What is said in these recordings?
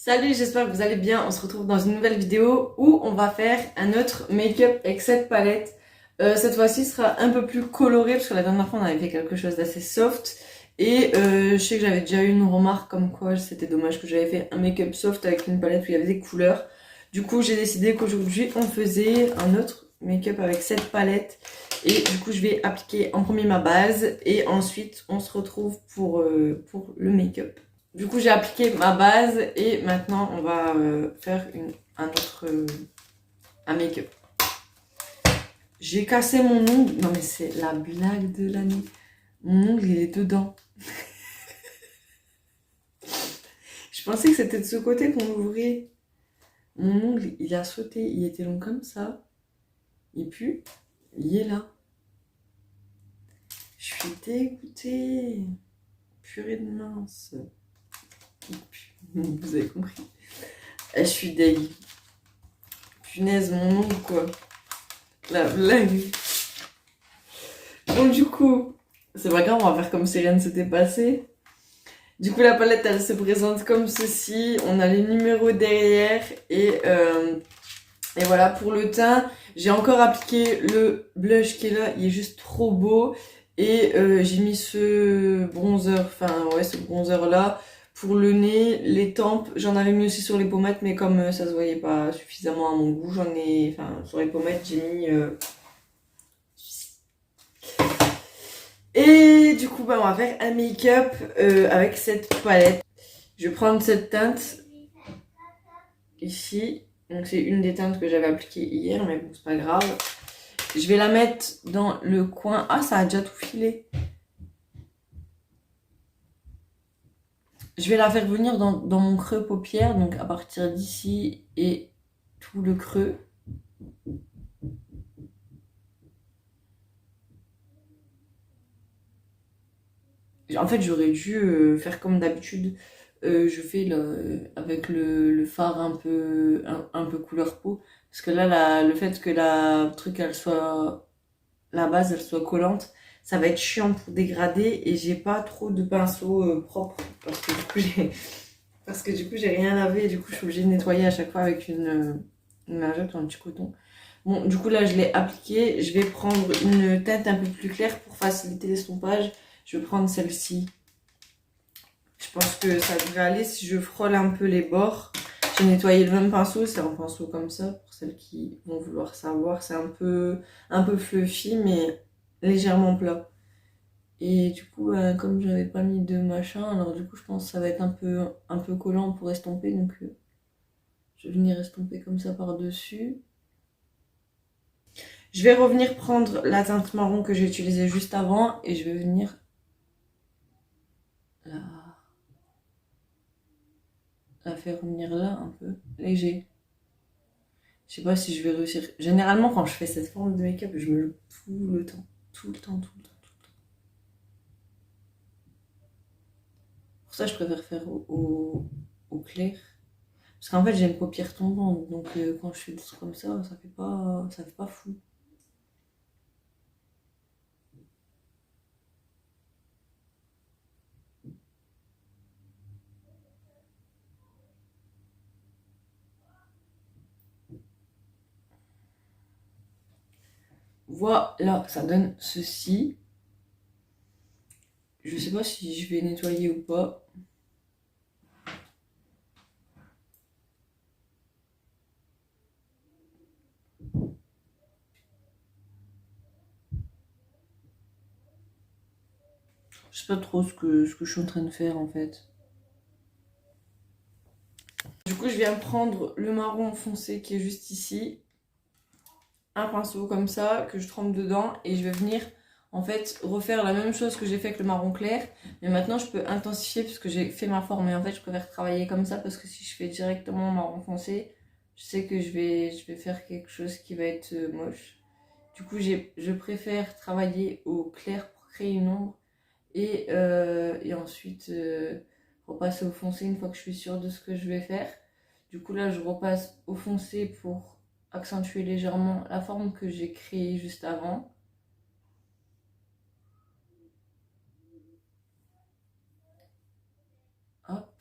Salut, j'espère que vous allez bien. On se retrouve dans une nouvelle vidéo où on va faire un autre make-up avec cette palette. Cette fois-ci sera un peu plus coloré parce que la dernière fois on avait fait quelque chose d'assez soft. Et je sais que j'avais déjà eu une remarque comme quoi c'était dommage que j'avais fait un make-up soft avec une palette où il y avait des couleurs. Du coup j'ai décidé qu'aujourd'hui on faisait un autre make-up avec cette palette. Et du coup je vais appliquer en premier ma base et ensuite on se retrouve pour le make-up. Du coup, j'ai appliqué ma base et maintenant on va faire un make-up. J'ai cassé mon ongle. Non, mais c'est la blague de l'année. Mon ongle, il est dedans. Je pensais que c'était de ce côté qu'on l'ouvrait. Mon ongle, il a sauté. Il était long comme ça. Et puis, il est là. Je suis dégoûtée. Purée de mince. Vous avez compris. Je suis deg. Punaise, mon ongle, quoi. La blague. Bon, du coup, c'est pas grave, on va faire comme si rien ne s'était passé. Du coup, la palette, elle se présente comme ceci. On a les numéros derrière. Et voilà, pour le teint, j'ai encore appliqué le blush qui est là. Il est juste trop beau. Et j'ai mis ce bronzer, ce bronzer là. Pour le nez, les tempes, j'en avais mis aussi sur les pommettes. Mais comme ça se voyait pas suffisamment à mon goût, sur les pommettes, j'ai mis... Et du coup, on va faire un make-up avec cette palette. Je vais prendre cette teinte ici. Donc c'est une des teintes que j'avais appliquées hier, mais bon, c'est pas grave. Je vais la mettre dans le coin. Ah, ça a déjà tout filé. Je vais la faire venir dans mon creux paupière, donc à partir d'ici et tout le creux. En fait, j'aurais dû faire comme d'habitude. Je fais avec le fard un peu couleur peau. Parce que là, le fait que la base, elle soit collante, ça va être chiant pour dégrader. Et j'ai pas trop de pinceau propre. Parce que du coup, j'ai rien lavé. Et du coup, je suis obligée de nettoyer à chaque fois avec une lingette ou un petit coton. Bon, du coup, là, je l'ai appliqué. Je vais prendre une teinte un peu plus claire pour faciliter l'estompage. Je vais prendre celle-ci. Je pense que ça devrait aller si je frôle un peu les bords. J'ai nettoyé le même pinceau, c'est un pinceau comme ça, pour celles qui vont vouloir savoir. C'est un peu fluffy, mais légèrement plat. Et du coup, comme j'avais pas mis de machin, alors du coup, je pense que ça va être un peu collant pour estomper. Donc, je vais venir estomper comme ça par-dessus. Je vais revenir prendre la teinte marron que j'ai utilisée juste avant et je vais venir la faire venir là un peu léger. Je sais pas si je vais réussir. Généralement, quand je fais cette forme de make-up, je me le tout le temps. Tout le temps, tout le temps, tout le temps. Pour ça, je préfère faire au clair. Parce qu'en fait, j'ai une paupière tombante. Donc, quand je fais des trucs comme ça fait pas fou. Voilà, ça donne ceci. Je sais pas si je vais nettoyer ou pas. Je sais pas trop ce que je suis en train de faire en fait. Du coup, je viens prendre le marron foncé qui est juste ici. Un pinceau comme ça que je trempe dedans et je vais venir en fait refaire la même chose que j'ai fait avec le marron clair, mais maintenant je peux intensifier parce que j'ai fait ma forme et en fait je préfère travailler comme ça parce que si je fais directement marron foncé, je sais que je vais faire quelque chose qui va être moche. Du coup, je préfère travailler au clair pour créer une ombre et ensuite repasser au foncé une fois que je suis sûre de ce que je vais faire. Du coup, là, je repasse au foncé pour accentuer légèrement la forme que j'ai créée juste avant. Hop.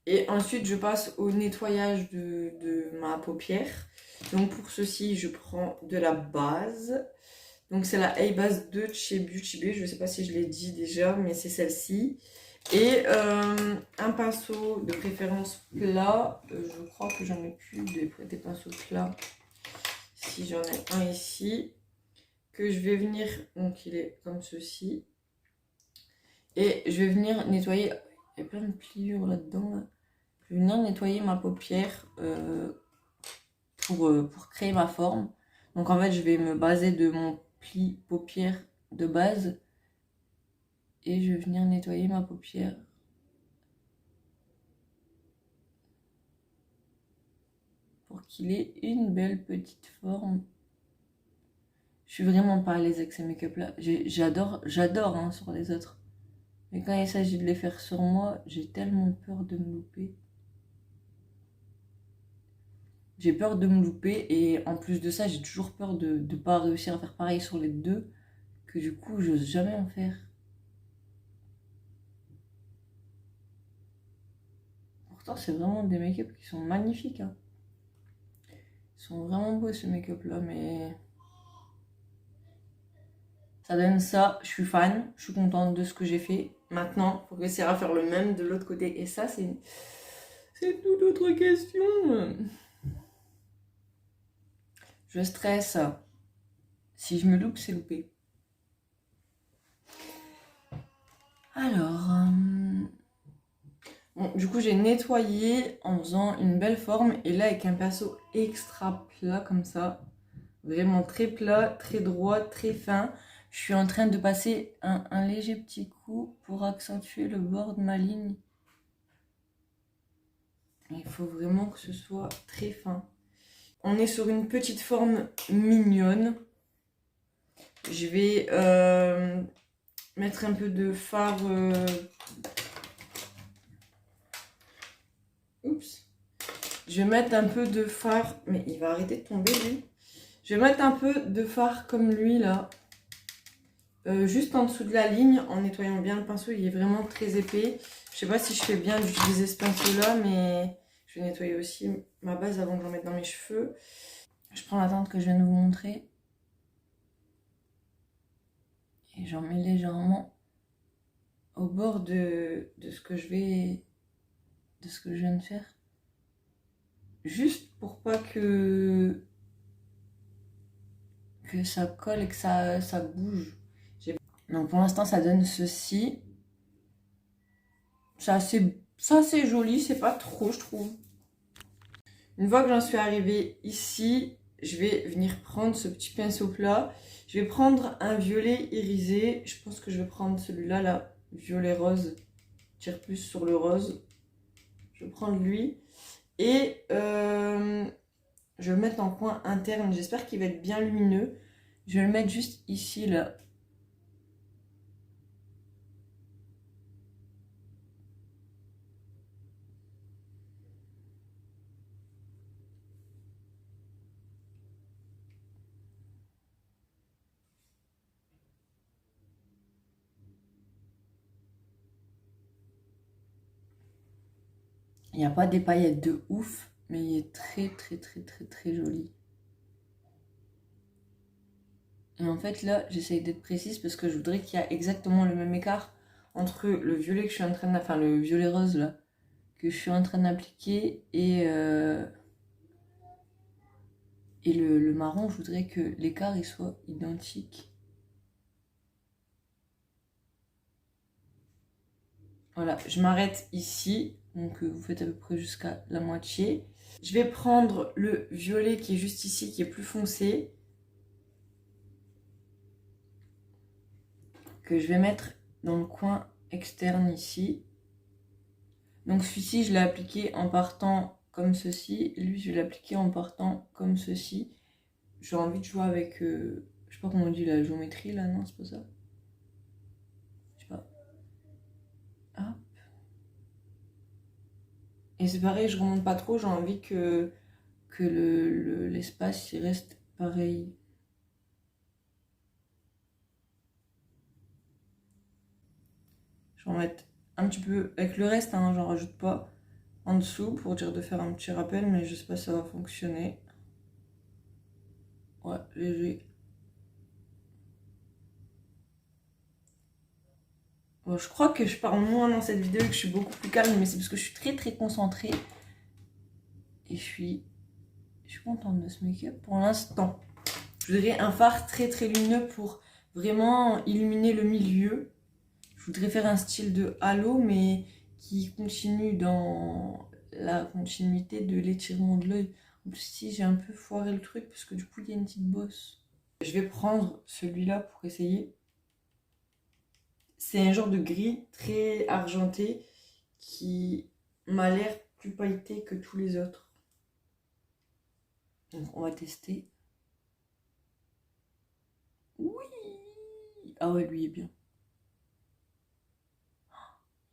Et ensuite, je passe au nettoyage de ma paupière. Donc pour ceci, je prends de la base. Donc c'est la A-Base 2 de chez Beauty Bay. Je ne sais pas si je l'ai dit déjà, mais c'est celle-ci. Et un pinceau de préférence plat. Je crois que j'en ai plus des pinceaux plats. Si j'en ai un ici. Que je vais venir, donc il est comme ceci. Et je vais venir nettoyer. Il y a plein de pliures là-dedans. Là. Je vais venir nettoyer ma paupière pour créer ma forme. Donc en fait, je vais me baser de mon pli paupière de base. Et je vais venir nettoyer ma paupière. Pour qu'il ait une belle petite forme. Je suis vraiment pas à l'aise avec ces make-up là. J'adore hein, sur les autres. Mais quand il s'agit de les faire sur moi, j'ai tellement peur de me louper. J'ai peur de me louper et en plus de ça, j'ai toujours peur de ne pas réussir à faire pareil sur les deux, que du coup, j'ose jamais en faire. Pourtant, c'est vraiment des make-up qui sont magnifiques. Hein. Ils sont vraiment beaux ces make-up là, mais ça donne ça. Je suis fan, je suis contente de ce que j'ai fait. Maintenant, il faut réussir à faire le même de l'autre côté. Et ça, c'est toute autre question. Je stresse. Si je me loupe, c'est loupé. Alors, bon, du coup, j'ai nettoyé en faisant une belle forme. Et là, avec un pinceau extra plat comme ça. Vraiment très plat, très droit, très fin. Je suis en train de passer un léger petit coup pour accentuer le bord de ma ligne. Il faut vraiment que ce soit très fin. On est sur une petite forme mignonne. Je vais mettre un peu de fard. Oups. Je vais mettre un peu de fard. Mais il va arrêter de tomber lui. Je vais mettre un peu de fard comme lui là. Juste en dessous de la ligne en nettoyant bien le pinceau. Il est vraiment très épais. Je sais pas si je fais bien d'utiliser ce pinceau là. Mais je vais nettoyer aussi ma base avant que j'en mette dans mes cheveux. Je prends la teinte que je viens de vous montrer. Et j'en mets légèrement au bord de ce que je viens de faire. Juste pour pas que ça colle et que ça bouge. Donc pour l'instant ça donne ceci. C'est assez joli, c'est pas trop je trouve. Une fois que j'en suis arrivée ici, je vais venir prendre ce petit pinceau plat. Je vais prendre un violet irisé. Je pense que je vais prendre celui-là, là, violet rose. Je tire plus sur le rose. Je vais prendre lui. Et je vais le mettre en coin interne. J'espère qu'il va être bien lumineux. Je vais le mettre juste ici, là. Il n'y a pas des paillettes de ouf, mais il est très très très très très joli. Et en fait là, j'essaye d'être précise parce que je voudrais qu'il y ait exactement le même écart entre le violet que je suis en train de... Enfin le violet rose là, que je suis en train d'appliquer et le marron. Je voudrais que l'écart il soit identique. Voilà, je m'arrête ici. Donc vous faites à peu près jusqu'à la moitié. Je vais prendre le violet qui est juste ici, qui est plus foncé. Que je vais mettre dans le coin externe ici. Donc celui-ci, je l'ai appliqué en partant comme ceci. Lui, je vais l'appliquer en partant comme ceci. J'ai envie de jouer avec... je sais pas comment on dit la géométrie là, non, c'est pas ça. Je sais pas. Hop. Et c'est pareil, je remonte pas trop, j'ai envie que l'espace il reste pareil. Je vais en mettre un petit peu avec le reste, hein, j'en rajoute pas. en dessous pour dire de faire un petit rappel, mais je sais pas si ça va fonctionner. Ouais, léger. Bon, je crois que je parle moins dans cette vidéo et que je suis beaucoup plus calme, mais c'est parce que je suis très concentrée. Et je suis contente de ce make-up pour l'instant. Je voudrais un fard très lumineux pour vraiment illuminer le milieu. Je voudrais faire un style de halo, mais qui continue dans la continuité de l'étirement de l'œil. En plus, si j'ai un peu foiré le truc, parce que du coup, il y a une petite bosse. Je vais prendre celui-là pour essayer. C'est un genre de gris très argenté qui m'a l'air plus pailleté que tous les autres. Donc, on va tester. Oui! Ah ouais, lui, il est bien.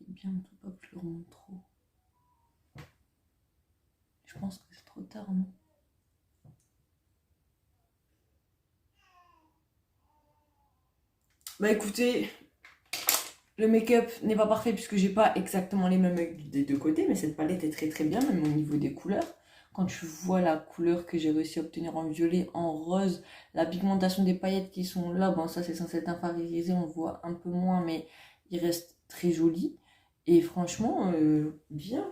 Il est bien, mais faut pas que je le remonte trop. Je pense que c'est trop tard, non? Bah écoutez, le make-up n'est pas parfait puisque j'ai pas exactement les mêmes œils des deux côtés, mais cette palette est très bien, même au niveau des couleurs. Quand tu vois la couleur que j'ai réussi à obtenir en violet, en rose, la pigmentation des paillettes qui sont là, bon ça c'est censé être infrarisé, on voit un peu moins, mais il reste très joli. Et franchement, bien.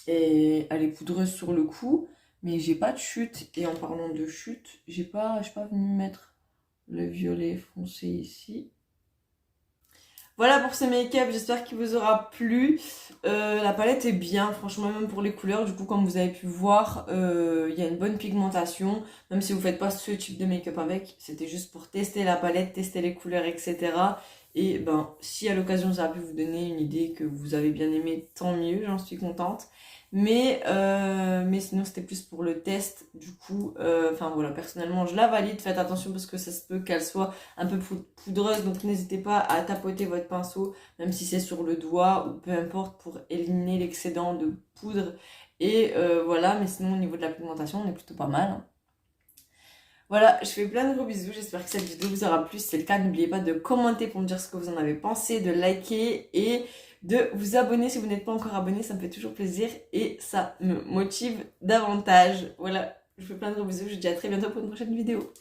Et elle est poudreuse sur le cou, mais j'ai pas de chute. Et en parlant de chute, je suis pas venue mettre le violet foncé ici. Voilà pour ce make-up, j'espère qu'il vous aura plu. La palette est bien, franchement, même pour les couleurs. Du coup, comme vous avez pu voir, il y a une bonne pigmentation. Même si vous ne faites pas ce type de make-up avec, c'était juste pour tester la palette, tester les couleurs, etc. Et ben, si à l'occasion ça a pu vous donner une idée que vous avez bien aimé, tant mieux, j'en suis contente. Mais sinon c'était plus pour le test, du coup, enfin voilà, personnellement je la valide, faites attention parce que ça se peut qu'elle soit un peu poudreuse, donc n'hésitez pas à tapoter votre pinceau, même si c'est sur le doigt ou peu importe, pour éliminer l'excédent de poudre. Et voilà, mais sinon au niveau de la pigmentation on est plutôt pas mal, hein. Voilà, je fais plein de gros bisous, j'espère que cette vidéo vous aura plu. Si c'est le cas, n'oubliez pas de commenter pour me dire ce que vous en avez pensé, de liker et de vous abonner si vous n'êtes pas encore abonné, ça me fait toujours plaisir et ça me motive davantage. Voilà, je vous fais plein de gros bisous, je vous dis à très bientôt pour une prochaine vidéo.